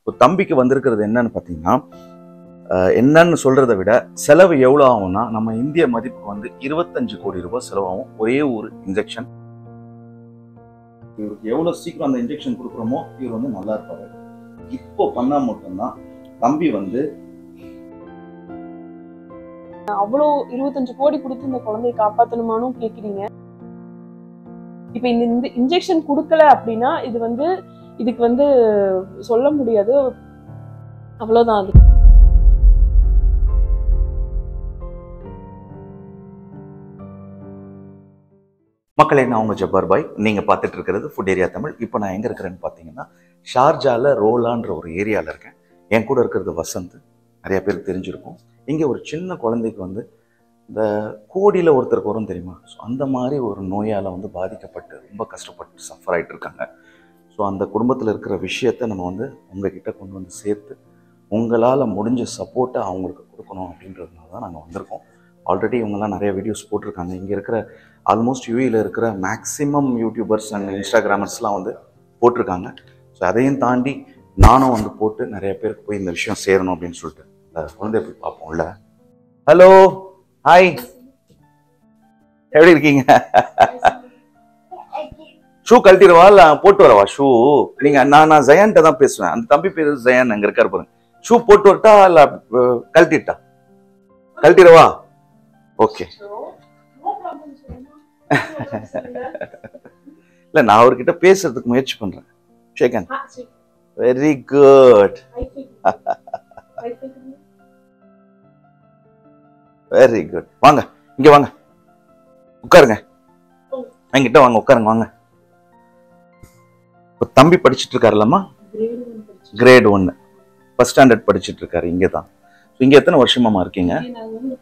இப்போ தம்பிக்கு வந்திருக்கிறது என்னன்னு பார்த்தீங்கன்னா, என்னன்னு சொல்றதை விட செலவு எவ்வளோ ஆகும்னா, நம்ம இந்திய மதிப்புக்கு வந்து 25 கோடி ரூபாய் செலவாகும் ஒரே ஒரு இன்ஜெக்ஷன். இவருக்கு எவ்வளோ சீக்கிரம் அந்த இன்ஜெக்ஷன் கொடுக்குறோமோ இவர் வந்து நல்லா இருப்பாரு. இப்போ பண்ணா மட்டும்தான் தம்பி வந்து அவ்வளோ 25 கோடி கொடுத்து இந்த குழந்தையை காப்பாற்றணுமானு கேட்குறீங்க. இப்போ இந்த இன்ஜெக்ஷன் கொடுக்கல அப்படின்னா இதுக்கு வந்து சொல்ல முடியாது. அவ்வளோதான் அது. மக்களே, நான் உங்க ஜப்பார் பாய். நீங்க பார்த்துட்டு இருக்கிறது ஃபுட் ஏரியா தமிழ். இப்போ நான் எங்க இருக்கிறேன்னு பார்த்தீங்கன்னா, ஷார்ஜால ரோலான்ற ஒரு ஏரியாவில் இருக்கேன். என் கூட இருக்கிறது வசந்த். நிறைய பேருக்கு தெரிஞ்சிருக்கும். இங்கே ஒரு சின்ன குழந்தைக்கு வந்து இந்த கோடியில் ஒருத்தருக்கு வரும் தெரியுமா? ஸோ அந்த மாதிரி ஒரு நோயால் வந்து பாதிக்கப்பட்டு ரொம்ப கஷ்டப்பட்டு சஃபர் ஆகிட்டு இருக்காங்க. ஸோ அந்த குடும்பத்தில் இருக்கிற விஷயத்தை நம்ம வந்து உங்ககிட்ட கொண்டு வந்து சேர்த்து உங்களால் முடிஞ்ச சப்போர்ட்டை அவங்களுக்கு கொடுக்கணும் அப்படின்றதுனால தான் நாங்கள் வந்திருக்கோம். ஆல்ரெடி இவங்கெல்லாம் நிறைய வீடியோஸ் போட்டிருக்காங்க. இங்கே இருக்கிற ஆல்மோஸ்ட் யூஏயில் இருக்கிற மேக்ஸிமம் யூடியூபர்ஸ் அண்ட் இன்ஸ்டாகிராமர்ஸ்லாம் வந்து போட்டிருக்காங்க. ஸோ அதையும் தாண்டி நானும் வந்து போட்டு நிறைய பேருக்கு போய் இந்த விஷயம் சேரணும் அப்படின்னு சொல்லிட்டு இந்த குழந்தைய போய் பார்ப்போம்ல. ஹலோ, ஹாய், எப்படி இருக்கீங்க? ஷூ கழட்டிடுவா இல்லை போட்டு வரவா? ஷூ நீங்கள் நான் ஜயான்ட்ட தான் பேசுவேன். அந்த தம்பி பேர் ஜயான் அங்கே இருக்காரு பாருங்க. ஷூ போட்டு வரட்டா இல்லை கழட்டிட்டா? கழட்டிடுவா? ஓகே. இல்லை, நான் அவர்கிட்ட பேசுறதுக்கு முயற்சி பண்றேன். ஷேகன், வெரி குட், வெரி குட். வாங்க, இங்க வாங்க, உட்காருங்க. என்கிட்ட வாங்க, உட்காருங்க, வாங்க. தம்பி படிச்சுட்டு இருக்காருல்லம்மா? கிரேட் 1 ஃபர்ஸ்ட் ஸ்டாண்டர்ட் படிச்சுட்டு இருக்காரு. இங்கே தான். இங்க எத்தனை வருஷமாமா இருக்கீங்க?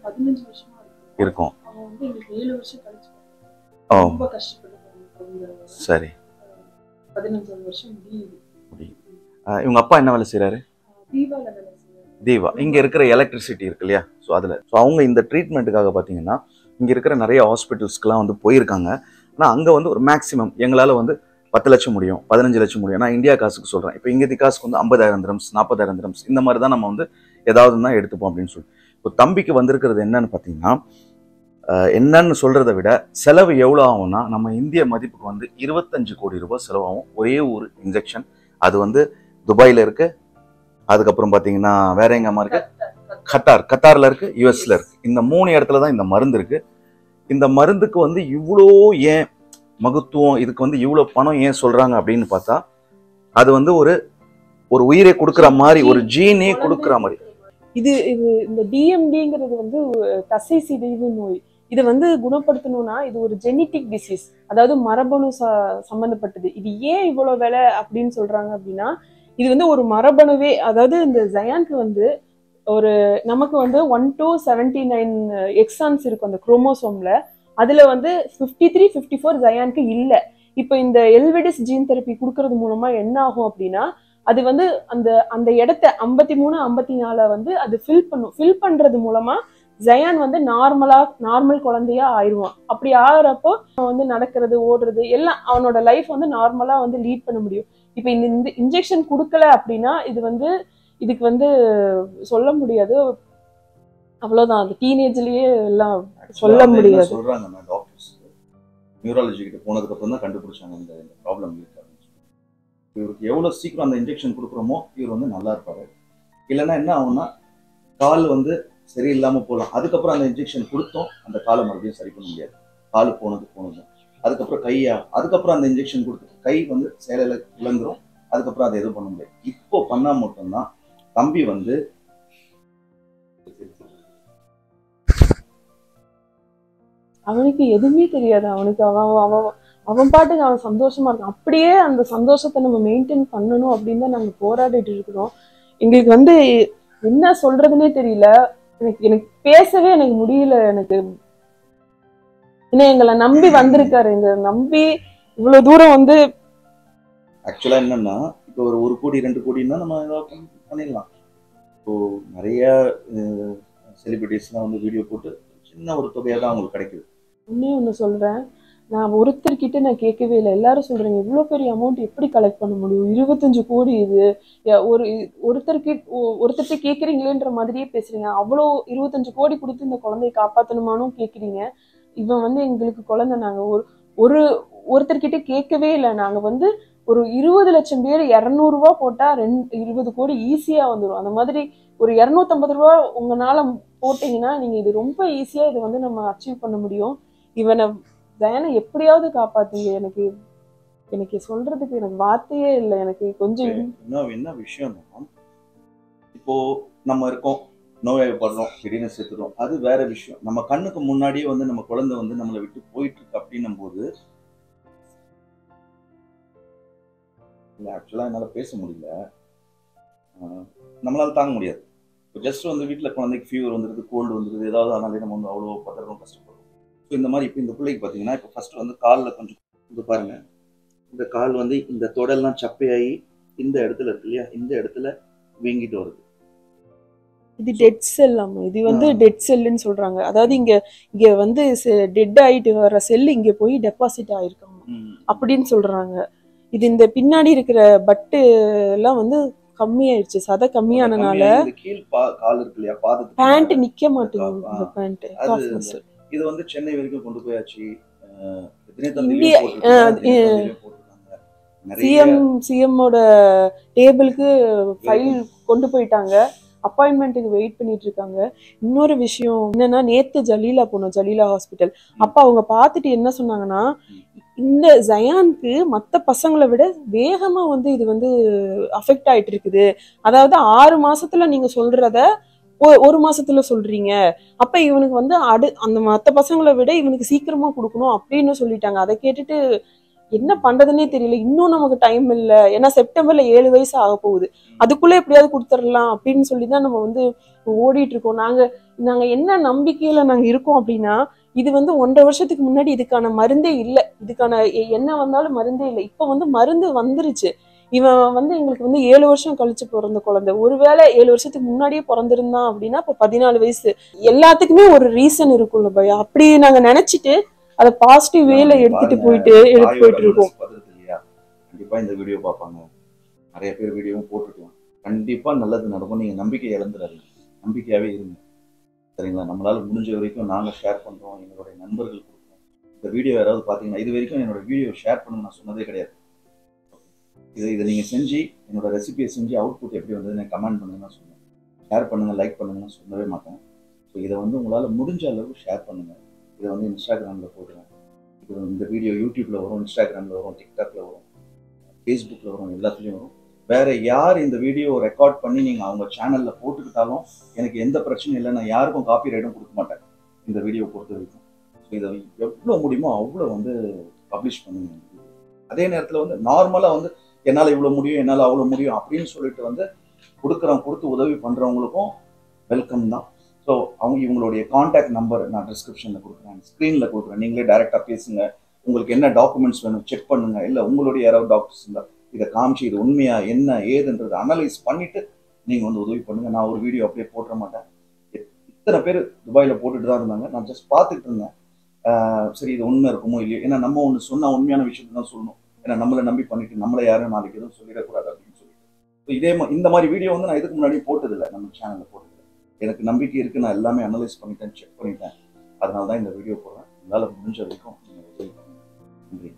15 வருஷமா இருக்கும். அவன் வந்து 7 வருஷம் கழிச்சு ரொம்ப கஷ்டப்பட்டு. சரி, 15 வருஷம் முடியுது. இவங்க அப்பா என்ன வேலை செய்யறாரு? தீபாவளி வேலை செய்யறாரு. தீபா. இங்க இருக்கிற எலக்ட்ரிசிட்டி இருக்கு இல்லையா? ஸோ அதுல அவங்க இந்த ட்ரீட்மெண்ட்டுக்காக பார்த்தீங்கன்னா இங்க இருக்கிற நிறைய ஹாஸ்பிட்டல்ஸ்க்குலாம் வந்து போயிருக்காங்க. ஆனால் அங்கே வந்து ஒரு மேக்ஸிமம் எங்களால் வந்து 10 லட்சம் முடியும், 15 லட்சம் முடியும். நான் இந்தியா காசுக்கு சொல்கிறேன். இப்போ இங்கே காசுக்கு வந்து 50,000 திரம்ஸ், 40,000 திரம்ஸ், இந்த மாதிரி தான் நம்ம வந்து ஏதாவது தான் எடுத்துப்போம் அப்படின்னு சொல்லி. இப்போ தம்பிக்கு வந்திருக்கிறது என்னன்னு பார்த்தீங்கன்னா, என்னன்னு சொல்றதை விட செலவு எவ்வளோ ஆகும்னா, நம்ம இந்திய மதிப்புக்கு வந்து 25 கோடி ரூபாய் செலவாகும் ஒரே ஒரு இன்ஜெக்ஷன். அது வந்து துபாயில் இருக்கு. அதுக்கப்புறம் பார்த்தீங்கன்னா வேற எங்கம்மா இருக்கு? கத்தாரில் இருக்கு, யூஎஸ்ல இருக்கு. இந்த 3 இடத்துல தான் இந்த மருந்து இருக்கு. இந்த மருந்துக்கு வந்து இவ்வளோ ஏன் மகத்துவம், இதுக்கு வந்து இவ்வளோ பணம் ஏன் சொல்றாங்க அப்படின்னு பார்த்தா, அது வந்து ஒரு உயிரை கொடுக்குற மாதிரி, ஒரு ஜீனே கொடுக்குற மாதிரி. இது இந்த டிஎம்டிங்கிறது வந்து தசை சிதைவு நோய். இதை வந்து குணப்படுத்தணும்னா இது ஒரு ஜெனிட்டிக் டிசீஸ், அதாவது மரபணு சம்பந்தப்பட்டது. இது ஏன் இவ்வளவு விலை அப்படின்னு சொல்றாங்க அப்படின்னா, இது வந்து ஒரு மரபணுவே. அதாவது இந்த ஜயானுக்கு வந்து நமக்கு வந்து 1 to 79 எக்ஸான்ஸ் இருக்கும் அந்த குரோமோசோம்ல. அதுல வந்து 53, 54 ஜயானுக்கு இல்ல. இப்போ இந்த எல்விடிஸ் ஜீன் தெரப்பி கொடுக்கறது மூலமா என்ன ஆகும் அப்படின்னா, அது வந்து அந்த இடத்த 53, 54 வந்து அது ஃபில் பண்றது மூலமா ஜயான் வந்து நார்மல் குழந்தையா ஆயிடுவான். அப்படி ஆகிறப்போ அவன் வந்து நடக்கிறது, ஓடுறது எல்லாம் அவனோட லைஃப் வந்து நார்மலா வந்து லீட் பண்ண முடியும். இப்போ இந்த இன்ஜெக்ஷன் கொடுக்கல அப்படின்னா இதுக்கு வந்து சொல்ல முடியாது. அவ்வளவுதான். அது டீனேஜ்லயே எல்லாம் சொல்ல முடியாது. சொல்றாங்க டாக்டர்ஸ் நியூராலஜி கிட்ட போனதுக்கு அப்புறம் தான் கண்டுபிடிச்சாங்க இந்த ப்ராப்ளம் இருக்கு. இவருக்கு எவ்வளவு சீக்கிரம் அந்த இன்ஜெக்ஷன் கொடுக்குறோமோ இவர் வந்து நல்லா இருப்பாரு. இல்லைன்னா என்ன ஆகும்னா, கால் வந்து சரியில்லாம போகலாம். அதுக்கப்புறம் அந்த இன்ஜெக்ஷன் கொடுத்தோம், அந்த காலை மறுபடியும் சரி பண்ண முடியாது. கால் போனது. அதுக்கப்புறம் அதுக்கப்புறம் அந்த இன்ஜெக்ஷன் கொடுத்து கை வந்து சேலையில விளங்குறோம். அதுக்கப்புறம் அதை எதுவும் பண்ண முடியாது. இப்போ பண்ணா மட்டும்தான் தம்பி வந்து அவனுக்கு எதுவுமே தெரியாது. அவனுக்கு அவன் பாட்டுக்கு அவன் சந்தோஷமா இருக்கான். அப்படியே அந்த சந்தோஷத்தை நம்ம மெயின்டைன் பண்ணணும் அப்படின்னு தான் நாங்க போராடிட்டு இருக்கிறோம். எங்களுக்கு வந்து என்ன சொல்றதுன்னே தெரியல. எனக்கு பேசவே எனக்கு முடியல. இன்னும் எங்களை நம்பி வந்திருக்காரு. எங்களை நம்பி இவ்வளவு தூரம் வந்து ஆக்சுவலா என்னன்னா, இப்போ ஒரு 1 கோடி 2 கோடின்னா நம்ம ஏதாவது பண்ணிடலாம். இப்போ நிறைய செலிபிரிட்டிஸ்லாம் வந்து வீடியோ போட்டு சின்ன ஒரு தொகையாக தான் அவங்களுக்கு கிடைக்குது. ஒண்ணு சொல்றேன், நான் ஒருத்தர்கிட்ட நான் கேட்கவே இல்லை. எல்லாரும் சொல்றீங்க இவ்வளோ பெரிய அமௌண்ட் எப்படி கலெக்ட் பண்ண முடியும், 25 கோடி இது ஒரு ஒருத்தர்கிட்ட கேட்குறீங்களேன்ற மாதிரியே பேசுறீங்க. அவ்வளோ 25 கோடி கொடுத்து இந்த குழந்தைய காப்பாற்றணுமானும் கேட்குறீங்க. இவன் வந்து எங்களுக்கு குழந்தை, நாங்கள் ஒரு ஒருத்தர்கிட்ட கேட்கவே இல்லை. நாங்கள் வந்து ஒரு 20 லட்சம் பேர் 200 ரூபா போட்டா 20 கோடி ஈஸியா வந்துடும். அந்த மாதிரி ஒரு 250 ரூபா உங்களால போட்டீங்கன்னா நீங்க இது ரொம்ப ஈஸியா இதை வந்து நம்ம அச்சீவ் பண்ண முடியும். இவனை தயனை எப்படியாவது காப்பாத்துங்க. எனக்கு எனக்கு சொல்றதுக்கு எனக்கு வார்த்தையே இல்லை. எனக்கு கொஞ்சம் என்ன விஷயம்னா, இப்போ நம்ம இருக்கோம், நோய்வாய்ப்படுறோம், திடீர்னு செத்துறோம், அது வேற விஷயம். நம்ம கண்ணுக்கு முன்னாடியே வந்து நம்ம குழந்தை வந்து நம்மளை விட்டு போயிட்டு இருக்கு அப்படின்னும் போது ஆக்சுவலா என்னால பேச முடியல, நம்மளால தாங்க முடியாது. இப்போ ஜஸ்ட் வந்து வீட்டில் குழந்தைக்கு ஃபீவர் வந்துருது, கோல்டு வந்துருது, ஏதாவது ஆனாலே நம்ம வந்து அவ்வளோ பத்திரம் கஷ்டப்படுறோம். ஸோ இந்த மாதிரி இப்போ இந்த பிள்ளைக்கு பார்த்தீங்கன்னா, இப்போ ஃபர்ஸ்ட் வந்து காலில் கொஞ்சம் இது பாருங்க, இந்த கால் வந்து இந்த தொடெல்லாம் சப்பையாகி இந்த இடத்துல இருக்கு இல்லையா, இந்த இடத்துல வீங்கிட்டு வருது. இது டெட் செல். ஆமா, இது வந்து டெட் செல்லுன்னு சொல்றாங்க. அதாவது இங்க இங்க வந்து டெட் ஆயிட்டு வர செல் இங்க போய் டெபாசிட் ஆயிருக்காங்க அப்படின்னு சொல்றாங்க. இது இந்த பின்னாடி இருக்கிற பட்டு எல்லாம் வந்து கம்மியாயிடுச்சு, சதை கம்மியானனால கீழ் கால் இருக்கு இல்லையா, பாதத்துக்கு பேண்ட் நிக்க மாட்டேங்குது. இந்த பேண்ட் இது வந்து சென்னை வரைக்கும் கொண்டு போயாச்சு. சிஎம்மோட டேபிளுக்கு ஃபைல் கொண்டு போயிட்டாங்க, அப்பாயின்மெண்ட்டுக்கு வெயிட் பண்ணிட்டு இருக்காங்க. இன்னொரு விஷயம் என்னன்னா, நேத்து ஜலீலா போனோம், ஜலீலா ஹாஸ்பிட்டல். அப்ப அவங்க பார்த்துட்டு என்ன சொன்னாங்கன்னா, இந்த ஜயானுக்கு மற்ற பசங்களை விட வேகமா வந்து இது வந்து அஃபெக்ட் ஆயிட்டு இருக்குது. அதாவது 6 மாசத்துல நீங்க சொல்றத 1 மாசத்துல சொல்றீங்க. அப்ப இவனுக்கு வந்து அந்த மற்ற பசங்களை விட இவனுக்கு சீக்கிரமா கொடுக்கணும் அப்படின்னு சொல்லிட்டாங்க. அதை கேட்டுட்டு என்ன பண்றதுன்னே தெரியல. இன்னும் நமக்கு டைம் இல்லை, ஏன்னா செப்டம்பர்ல 7 வயசு ஆக போகுது, அதுக்குள்ள எப்படியாவது கொடுத்துடலாம் அப்படின்னு சொல்லிதான் நம்ம வந்து ஓடிட்டு இருக்கோம். நாங்க என்ன நம்பிக்கையில நாங்க இருக்கோம் அப்படின்னா, இது வந்து 1.5 வருஷத்துக்கு முன்னாடி இதுக்கான மருந்தே இல்லை, இதுக்கான என்ன வந்தாலும் மருந்தே இல்லை. இப்ப வந்து மருந்து வந்துருச்சு. இவன் வந்து எங்களுக்கு வந்து 7 வருஷம் கழிச்சு பிறந்த குழந்தை. ஒருவேளை 7 வருஷத்துக்கு முன்னாடியே பிறந்திருந்தான் அப்படின்னா இப்ப 14 வயசு. எல்லாத்துக்குமே ஒரு ரீசன் இருக்கும்ல பையா, அப்படி நாங்க நினைச்சிட்டு அதை பாசிட்டிவ் வேல எடுத்துட்டு போயிட்டு இருக்கோம். கண்டிப்பா இந்த வீடியோ பார்ப்பாங்க, நிறைய பேர் வீடியோவும் போட்டுருக்கலாம். கண்டிப்பா நல்லது நடக்கும். நீங்க நம்பிக்கை இழந்துடாதீங்க, நம்பிக்கையாவே இருங்க, சரிங்களா? நம்மளால முடிஞ்ச வரைக்கும் நாங்க ஷேர் பண்றோம், எங்களுடைய நண்பர்கள் கொடுக்குறோம். இந்த வீடியோ யாராவது பாத்தீங்கன்னா, இது வரைக்கும் என்னோட வீடியோ ஷேர் பண்ணுங்க நான் சொன்னதே கிடையாது. இதை நீங்க செஞ்சு என்னோட ரெசிபியை செஞ்சு அவுட்புட் எப்படி வந்ததுன்னு கமெண்ட் பண்ணுங்கன்னு சொன்னேன். ஷேர் பண்ணுங்க, லைக் பண்ணுங்கன்னு சொல்லவே மாட்டேன். ஸோ இதை வந்து உங்களால் முடிஞ்ச அளவு ஷேர் பண்ணுங்க. இதை வந்து இன்ஸ்டாகிராமில் போடுறேன். இது இந்த வீடியோ யூடியூப்ல வரும், இன்ஸ்டாகிராமில் வரும், டிக்டாக்ல வரும், ஃபேஸ்புக்கில் வரும், எல்லாத்துலேயும் வரும். வேற யார் இந்த வீடியோ ரெக்கார்ட் பண்ணி நீங்கள் அவங்க சேனலில் போட்டுக்கிட்டாலும் எனக்கு எந்த பிரச்சனையும் இல்லை. நான் யாருக்கும் காப்பி ரைட்டும் கொடுக்க மாட்டேன் இந்த வீடியோ பொறுத்த வரைக்கும். ஸோ இதை எவ்வளோ முடியுமோ அவ்வளோ வந்து பப்ளிஷ் பண்ணுங்க. அதே நேரத்தில் வந்து நார்மலாக வந்து என்னால் இவ்வளோ முடியும், என்னால் அவ்வளோ முடியும் அப்படின்னு சொல்லிட்டு வந்து கொடுத்து உதவி பண்ணுறவங்களுக்கும் வெல்கம் தான். ஸோ இவங்களுடைய கான்டாக்ட் நம்பர் நான் டிஸ்கிரிப்ஷனில் கொடுக்குறேன், ஸ்க்ரீனில் கொடுக்குறேன். நீங்களே டைரெக்டாக பேசுங்க, உங்களுக்கு என்ன டாக்குமெண்ட்ஸ் வேணும் செக் பண்ணுங்க. இல்லை உங்களுடைய யாராவது டாக்டர்ஸ் இருந்தால் இதை காமிச்சு இது உண்மையா என்ன ஏதுன்றதை அனலைஸ் பண்ணிட்டு நீங்கள் வந்து உதவி பண்ணுங்க. நான் ஒரு வீடியோ அப்படியே போட்டுற மாட்டேன். இத்தனை பேர் துபாயில் போட்டுட்டு தான் இருந்தாங்க, நான் ஜஸ்ட் பார்த்துட்டு இருந்தேன். சரி இது உண்மை இருக்குமோ இல்லையோ, ஏன்னா நம்ம ஒன்று சொன்னால் உண்மையான விஷயத்தை தான் சொல்லணும். ஏன்னா நம்மளை நம்பி பண்ணிட்டு நம்மளை யாரும் நாளைக்கு எதுவும் சொல்லிடக்கூடாது அப்படின்னு சொல்லிட்டு இந்த மாதிரி வீடியோ வந்து நான் இதுக்கு முன்னாடி போட்டதில்லை, நம்ம சேனலில் போட்டதில்லை. எனக்கு நம்பிக்கை இருக்குது, நான் எல்லாமே அனலைஸ் பண்ணிட்டேன், செக் பண்ணிட்டேன். அதனால தான் இந்த வீடியோ போடுறேன். உங்களால் முடிஞ்ச வரைக்கும் நீங்கள் உதவி பண்ணுங்க. நன்றி.